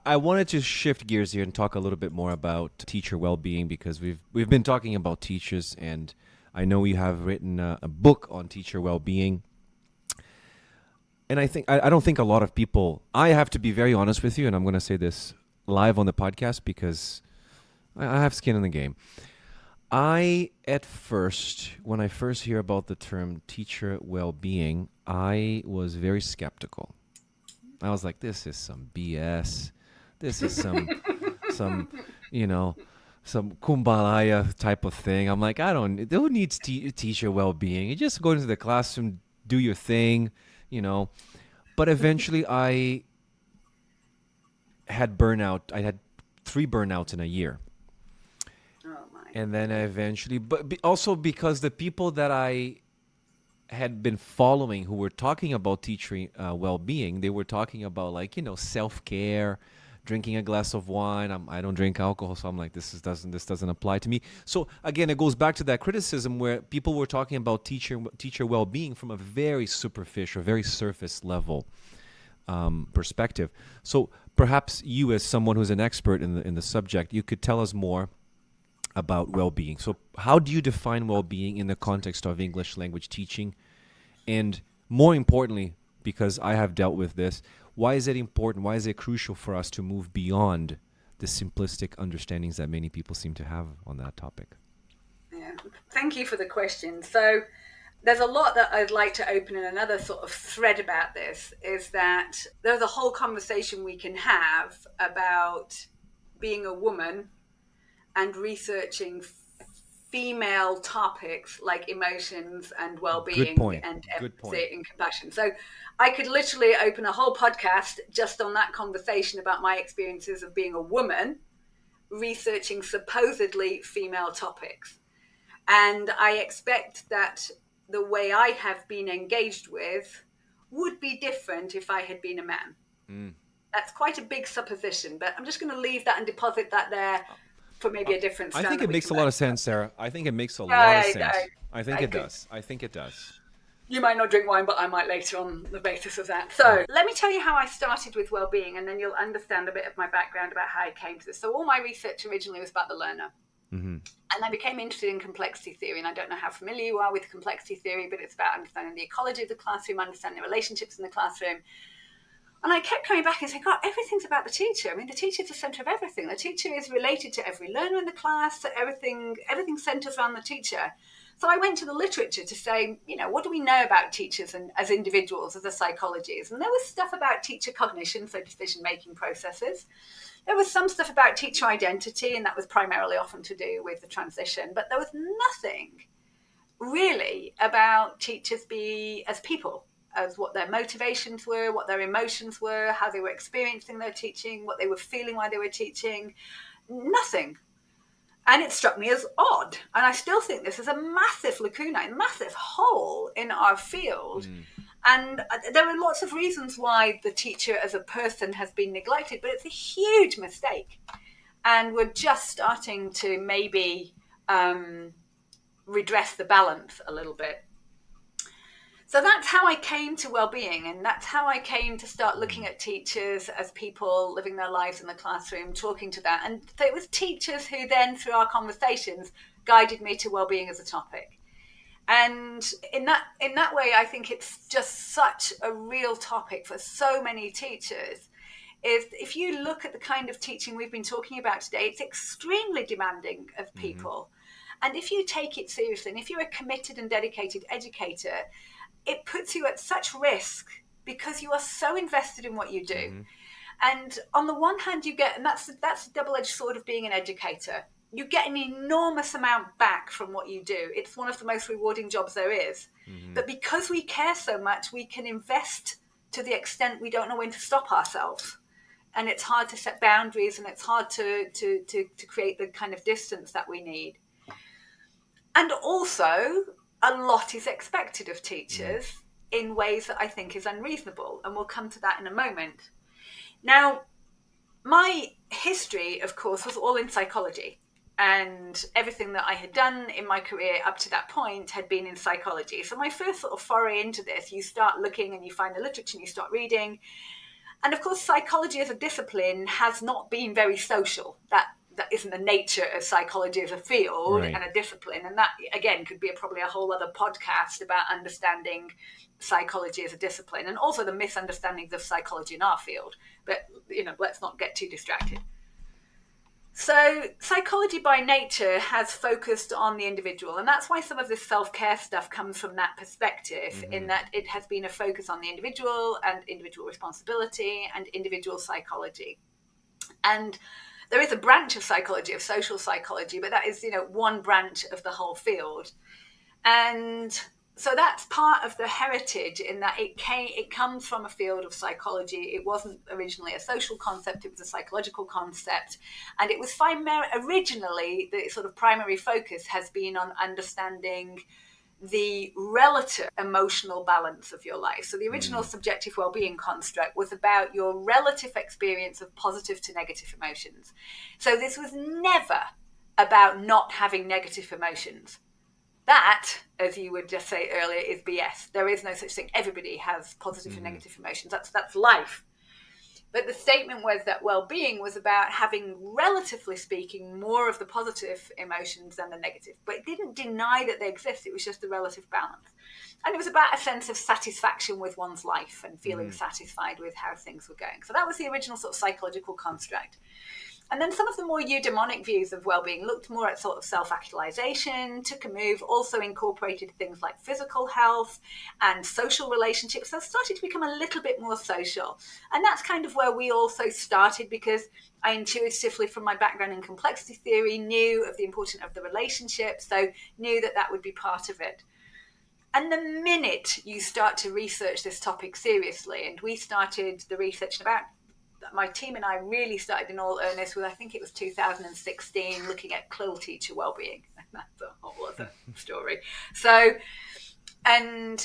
I wanted to shift gears here and talk a little bit more about teacher well-being because we've been talking about teachers, and I know you have written a book on teacher well-being. And I don't think a lot of people. I have to be very honest with you, and I'm going to say this live on the podcast because I have skin in the game. I at first, when I first hear about the term teacher well-being, I was very skeptical. I was like, this is some BS. This is some, you know, some kumbaya type of thing. I'm like, I don't. Who needs teacher well-being? You just go into the classroom, do your thing, you know. But eventually, I had burnout. I had 3 burnouts in a year, Oh my and then I goodness. eventually, also because the people that I had been following who were talking about teaching well-being, they were talking about like self-care, drinking a glass of wine. I don't drink alcohol, so I'm like this doesn't apply to me. So again, it goes back to that criticism where people were talking about teacher well-being from a very superficial, very surface level perspective. So perhaps you, as someone who's an expert in the subject, you could tell us more about well-being. So how do you define well-being in the context of English language teaching? And more importantly, because I have dealt with this, why is it important? Why is it crucial for us to move beyond the simplistic understandings that many people seem to have on that topic? Yeah. Thank you for the question. So there's a lot that I'd like to open in. Another sort of thread about this is that there's a whole conversation we can have about being a woman and researching female topics like emotions and Good well-being point. and Good point. empathy and compassion. So I could literally open a whole podcast just on that conversation about my experiences of being a woman researching supposedly female topics. And I expect that the way I have been engaged with would be different if I had been a man. Mm. That's quite a big supposition, but I'm just going to leave that and deposit that there for maybe Uh, a different I strand think that it we makes can a lot both. of sense, Sarah. I think it makes a lot of I, I, sense. I think I it could. does. I think it does. You might not drink wine, but I might later on the basis of that. Mm. So let me tell you how I started with well-being, and then you'll understand a bit of my background about how I came to this. So all my research originally was about the learner. Mm-hmm. And I became interested in complexity theory. And I don't know how familiar you are with complexity theory, but it's about understanding the ecology of the classroom, understanding relationships in the classroom. And I kept coming back and saying, God, everything's about the teacher. I mean, the teacher is the center of everything. The teacher is related to every learner in the class. Everything centers around the teacher. So I went to the literature to say, what do we know about teachers and as individuals, as a psychologists? And there was stuff about teacher cognition, so decision-making processes. There was some stuff about teacher identity, and that was primarily often to do with the transition. But there was nothing really about teachers as people, as what their motivations were, what their emotions were, how they were experiencing their teaching, what they were feeling while they were teaching. Nothing. And it struck me as odd. And I still think this is a massive lacuna, a massive hole in our field. Mm. And there are lots of reasons why the teacher as a person has been neglected, but it's a huge mistake. And we're just starting to maybe redress the balance a little bit. So that's how I came to well-being, and that's how I came to start looking Mm. at teachers as people living their lives in the classroom, talking to that. And so it was teachers who then, through our conversations, guided me to well-being as a topic. And in that way, I think it's just such a real topic for so many teachers. If you look at the kind of teaching we've been talking about today, it's extremely demanding of Mm-hmm. people. And if you take it seriously, and if you're a committed and dedicated educator, it puts you at such risk because you are so invested in what you do. Mm-hmm. And on the one hand, you get, and that's a double-edged sword of being an educator. You get an enormous amount back from what you do. It's one of the most rewarding jobs there is. Mm-hmm. But because we care so much, we can invest to the extent we don't know when to stop ourselves. And it's hard to set boundaries, and it's hard to create the kind of distance that we need. And also, a lot is expected of Mm. teachers in ways that I think is unreasonable. And we'll come to that in a moment. Now, my history, of course, was all in psychology. And everything that I had done in my career up to that point had been in psychology. So my first sort of foray into this, you start looking and you find the literature and you start reading. And of course, psychology as a discipline has not been very social. That isn't the nature of psychology as a field Right. and a discipline. And that, again, could be probably a whole other podcast about understanding psychology as a discipline, and also the misunderstandings of psychology in our field. But, let's not get too distracted. So psychology by nature has focused on the individual, and that's why some of this self-care stuff comes from that perspective, in that it has been a focus on the individual and individual responsibility and individual psychology. And there is a branch of psychology, of social psychology, but that is, one branch of the whole field. And so that's part of the heritage, in that it comes from a field of psychology. It wasn't originally a social concept, it was a psychological concept. And it was originally, the sort of primary focus has been on understanding the relative emotional balance of your life. So the original subjective well-being construct was about your relative experience of positive to negative emotions. So this was never about not having negative emotions. That, as you would just say earlier, is BS. There is no such thing. Everybody has positive and negative emotions. That's life. But the statement was that well-being was about having, relatively speaking, more of the positive emotions than the negative. But it didn't deny that they exist. It was just the relative balance. And it was about a sense of satisfaction with one's life and feeling satisfied with how things were going. So that was the original sort of psychological construct. And then some of the more eudaimonic views of well-being looked more at sort of self-actualization, took a move, also incorporated things like physical health and social relationships. So started to become a little bit more social. And that's kind of where we also started, because I intuitively, from my background in complexity theory, knew of the importance of the relationship, so knew that that would be part of it. And the minute you start to research this topic seriously, and we started the research about, my team and I really started in all earnest with, I think it was 2016, looking at CLIL teacher wellbeing. That's a whole other story. So, and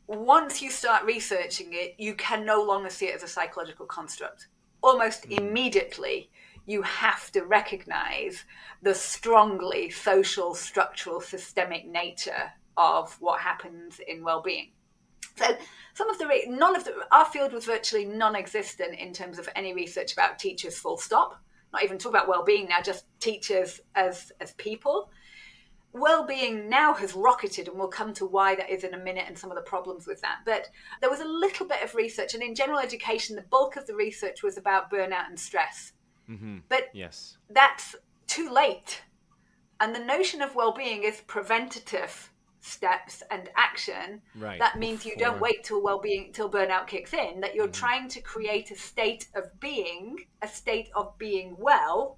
once you start researching it, you can no longer see it as a psychological construct. Almost immediately, you have to recognize the strongly social, structural, systemic nature of what happens in well-being. So our field was virtually non-existent in terms of any research about teachers, full stop. Not even talk about well-being now, just teachers as people. Well-being now has rocketed, and we'll come to why that is in a minute and some of the problems with that. But there was a little bit of research, and in general education, the bulk of the research was about burnout and stress. But Yes. that's too late. And the notion of well-being is preventative steps and action. Right. That means you don't wait till burnout kicks in, that you're trying to create a state of being well,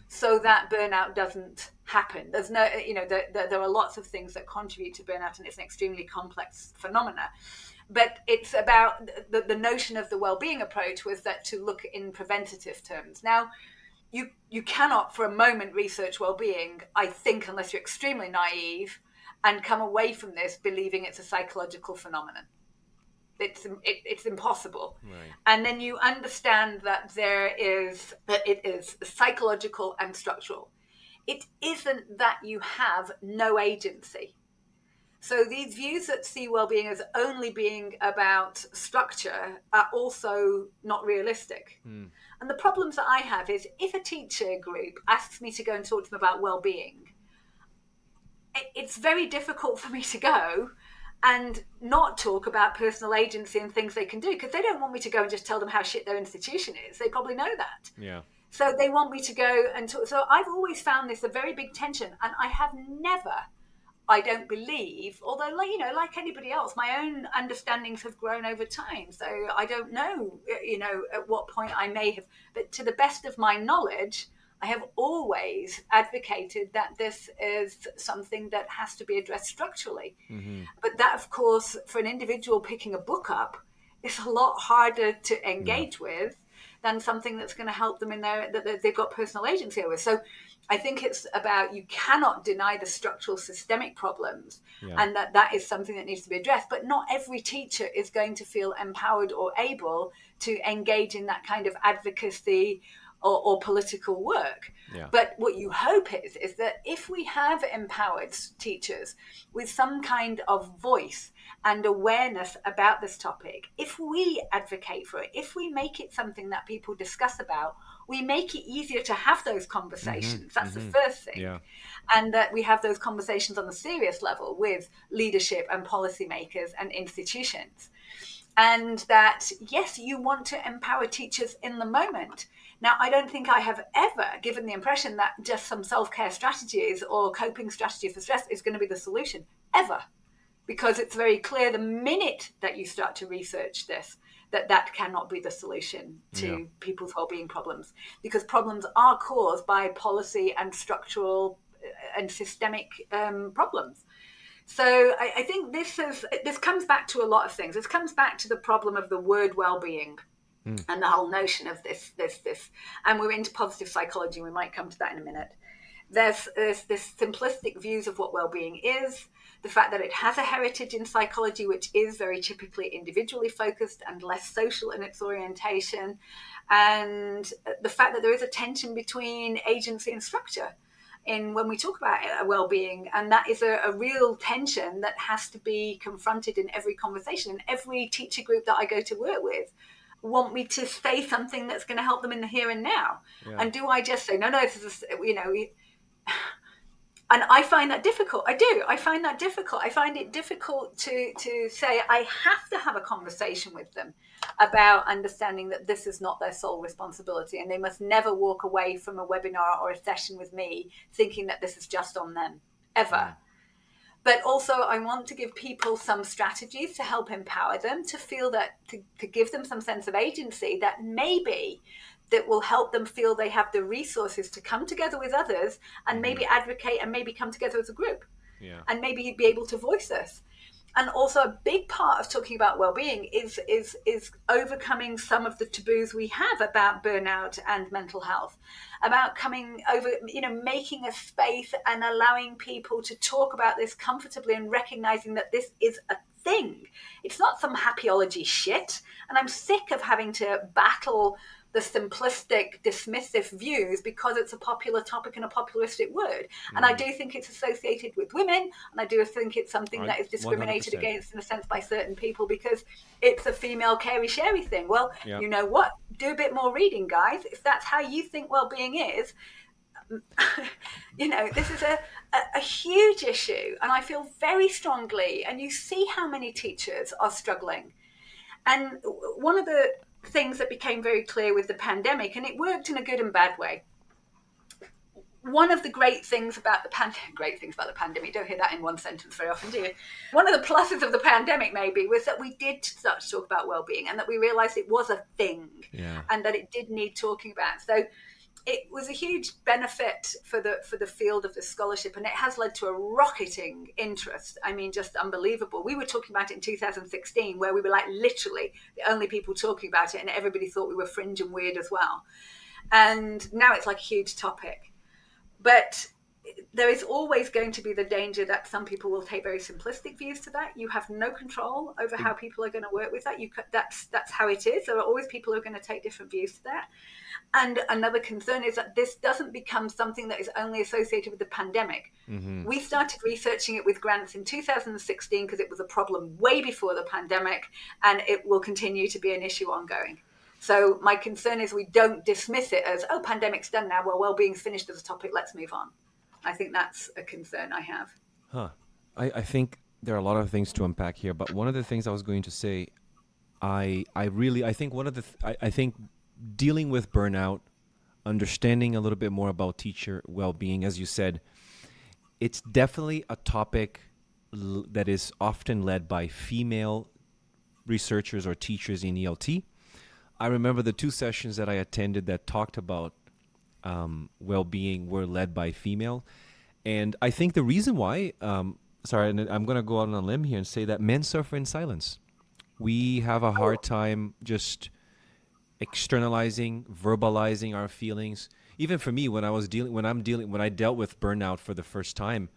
so that burnout doesn't happen. There's no, there are lots of things that contribute to burnout, and it's an extremely complex phenomena. But it's about the notion of the well-being approach was that to look in preventative terms. Now, you cannot for a moment research well-being, I think, unless you're extremely naive, and come away from this believing it's a psychological phenomenon. It's impossible. Right. And then you understand that it is psychological and structural. It isn't that you have no agency. So these views that see well-being as only being about structure are also not realistic. And the problems that I have is, if a teacher group asks me to go and talk to them about well-being, it's very difficult for me to go and not talk about personal agency and things they can do, because they don't want me to go and just tell them how shit their institution is. They probably know that. Yeah. So they want me to go and talk. So I've always found this a very big tension, and I have never, I don't believe, although, like anybody else, my own understandings have grown over time. So I don't know, at what point I may have, but to the best of my knowledge, I have always advocated that this is something that has to be addressed structurally. But that, of course, for an individual picking a book up, is a lot harder to engage with than something that's going to help them in that they've got personal agency over. So I think it's about, you cannot deny the structural systemic problems, and that is something that needs to be addressed. But not every teacher is going to feel empowered or able to engage in that kind of advocacy or political work. Yeah. But what you hope is that if we have empowered teachers with some kind of voice and awareness about this topic, if we advocate for it, if we make it something that people discuss about, we make it easier to have those Mm-hmm. conversations. That's the Mm-hmm. first thing. Yeah. And that we have those conversations on a serious level with leadership and policymakers and institutions. And that, yes, you want to empower teachers in the moment. Now, I don't think I have ever given the impression that just some self-care strategies or coping strategies for stress is going to be the solution, ever. Because it's very clear the minute that you start to research this, that cannot be the solution Yeah. to people's well-being problems, because problems are caused by policy and structural and systemic problems. So I think this comes back to a lot of things. This comes back to the problem of the word well-being Mm. and the whole notion of this. And we're into positive psychology. We might come to that in a minute. There's this simplistic views of what well-being is, the fact that it has a heritage in psychology, which is very typically individually focused and less social in its orientation, and the fact that there is a tension between agency and structure in when we talk about well-being, and that is a real tension that has to be confronted in every conversation. And every teacher group that I go to work with want me to say something that's going to help them in the here and now. Yeah. And do I just say no, this is and I find that difficult. I do. I find that difficult. I find it difficult to say I have to have a conversation with them about understanding that this is not their sole responsibility, and they must never walk away from a webinar or a session with me thinking that this is just on them, ever. But also, I want to give people some strategies to help empower them, to feel that, to give them some sense of agency that maybe that will help them feel they have the resources to come together with others and maybe advocate and maybe come together as a group. Yeah. And maybe be able to voice this. And also a big part of talking about well-being is overcoming some of the taboos we have about burnout and mental health, about coming over, making a space and allowing people to talk about this comfortably and recognizing that this is a thing. It's not some happyology shit. And I'm sick of having to battle the simplistic, dismissive views because it's a popular topic and a popularistic word. And I do think it's associated with women, and I do think it's something that is discriminated 100%. against in a sense by certain people because it's a female carey-sherry thing. Well, Yeah. you know what? Do a bit more reading, guys. If that's how you think well-being is, this is a huge issue, and I feel very strongly, and you see how many teachers are struggling. And one of the things that became very clear with the pandemic, and it worked in a good and bad way. One of the great things about the pandemic, you don't hear that in one sentence very often, do you? One of the pluses of the pandemic maybe was that we did start to talk about well-being, and that we realized it was a thing, and that it did need talking about. So it was a huge benefit for the field of the scholarship, and it has led to a rocketing interest. I mean, just unbelievable. We were talking about it in 2016, where we were like literally the only people talking about it, and everybody thought we were fringe and weird as well. And now it's like a huge topic. But there is always going to be the danger that some people will take very simplistic views to that. You have no control over how people are going to work with that. That's how it is. There are always people who are going to take different views to that. And another concern is that this doesn't become something that is only associated with the pandemic. We started researching it with grants in 2016 because it was a problem way before the pandemic, and it will continue to be an issue ongoing. So my concern is we don't dismiss it as, oh, pandemic's done now. Well, well-being's finished as a topic. Let's move on. I think that's a concern I have. I think there are a lot of things to unpack here, but one of the things I was going to say, I think dealing with burnout, understanding a little bit more about teacher well-being, as you said, it's definitely a topic that is often led by female researchers or teachers in ELT. I remember the 2 sessions that I attended that talked about well-being were led by female. And I think the reason why, and I'm going to go out on a limb here and say that men suffer in silence. We have a hard time just externalizing, verbalizing our feelings. Even for me, when I dealt with burnout for the first time,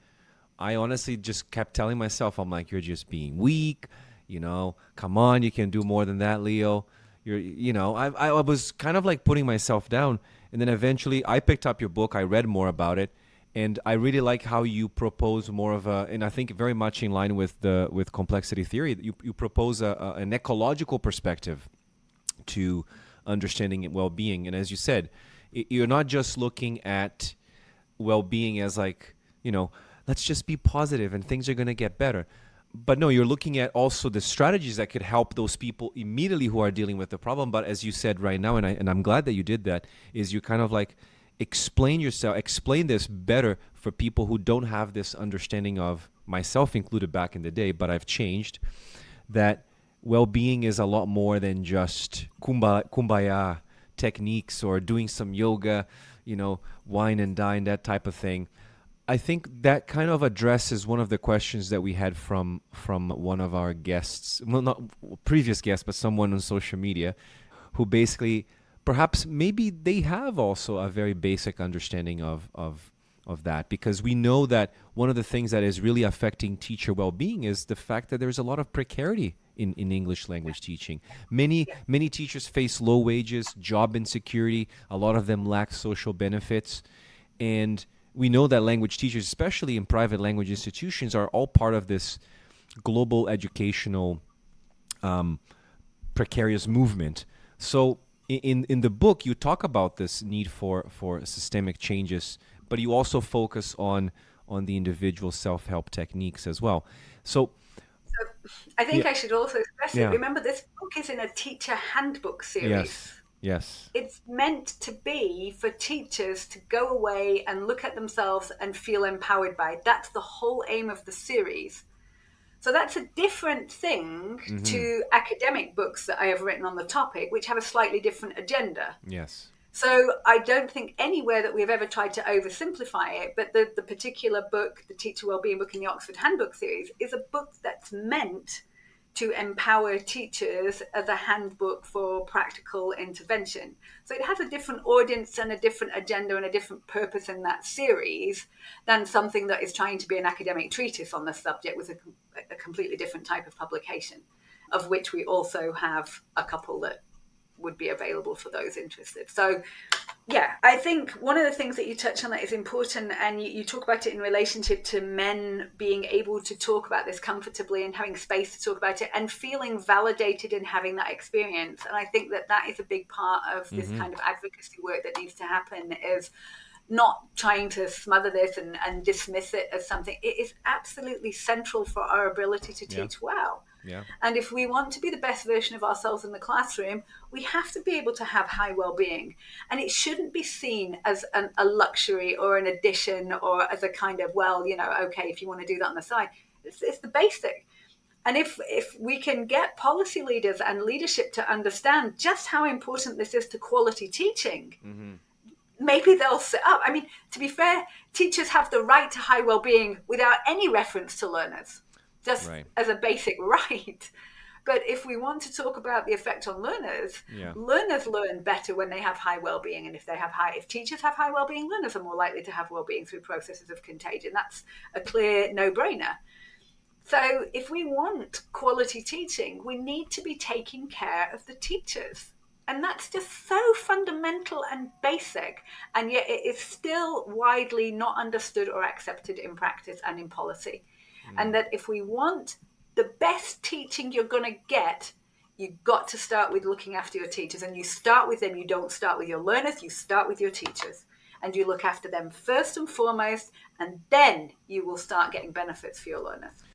I honestly just kept telling myself, I'm like, you're just being weak, come on, you can do more than that, Leo. I was kind of like putting myself down. And then eventually I picked up your book, I read more about it, and I really like how you propose more of a, and I think very much in line with complexity theory, you propose an ecological perspective to understanding well-being. And as you said, you're not just looking at well-being as like, let's just be positive and things are going to get better. But no, you're looking at also the strategies that could help those people immediately who are dealing with the problem. But as you said right now, and I'm glad that you did that, is you kind of like explain this better for people who don't have this understanding of, myself included back in the day, but I've changed, that well-being is a lot more than just kumbaya techniques or doing some yoga, wine and dine, that type of thing. I think that kind of addresses one of the questions that we had from one of our guests, well, not previous guests, but someone on social media, who basically, perhaps maybe they have also a very basic understanding of that, because we know that one of the things that is really affecting teacher well-being is the fact that there's a lot of precarity in English language teaching. Many teachers face low wages, job insecurity. A lot of them lack social benefits, and we know that language teachers, especially in private language institutions, are all part of this global educational precarious movement. So in the book, you talk about this need for systemic changes, but you also focus on the individual self-help techniques as well. So I think yeah, I should also stress it. yeah, Remember, this book is in a teacher handbook series. yes, yes, It's meant to be for teachers to go away and look at themselves and feel empowered by it. That's the whole aim of the series. So that's a different thing mm-hmm. to academic books that I have written on the topic, which have a slightly different agenda. Yes, So I don't think anywhere that we've ever tried to oversimplify it, but the particular book, the Teacher Wellbeing book in the Oxford Handbook series, is a book that's meant to empower teachers as a handbook for practical intervention. So it has a different audience and a different agenda and a different purpose in that series than something that is trying to be an academic treatise on the subject with a completely different type of publication, of which we also have a couple that would be available for those interested. So yeah, I think one of the things that you touch on that is important, and you talk about it in relationship to men being able to talk about this comfortably and having space to talk about it and feeling validated in having that experience. And I think that that is a big part of this mm-hmm. kind of advocacy work that needs to happen, is not trying to smother this and dismiss it as something. It is absolutely central for our ability to Yeah, teach well. yeah, And if we want to be the best version of ourselves in the classroom, we have to be able to have high well-being. And it shouldn't be seen as a luxury or an addition or as a kind of, well, okay, if you want to do that on the side. It's the basic. And if we can get policy leaders and leadership to understand just how important this is to quality teaching, mm-hmm. maybe they'll sit up. I mean, to be fair, teachers have the right to high well-being without any reference to learners, just Right, as a basic right. But if we want to talk about the effect on learners, yeah, learners learn better when they have high well-being. And if teachers have high well-being, learners are more likely to have well-being through processes of contagion. That's a clear no-brainer. So if we want quality teaching, we need to be taking care of the teachers. And that's just so fundamental and basic. And yet it is still widely not understood or accepted in practice and in policy. And that if we want the best teaching you're going to get, you've got to start with looking after your teachers. And you start with them. You don't start with your learners. You start with your teachers. And you look after them first and foremost. And then you will start getting benefits for your learners.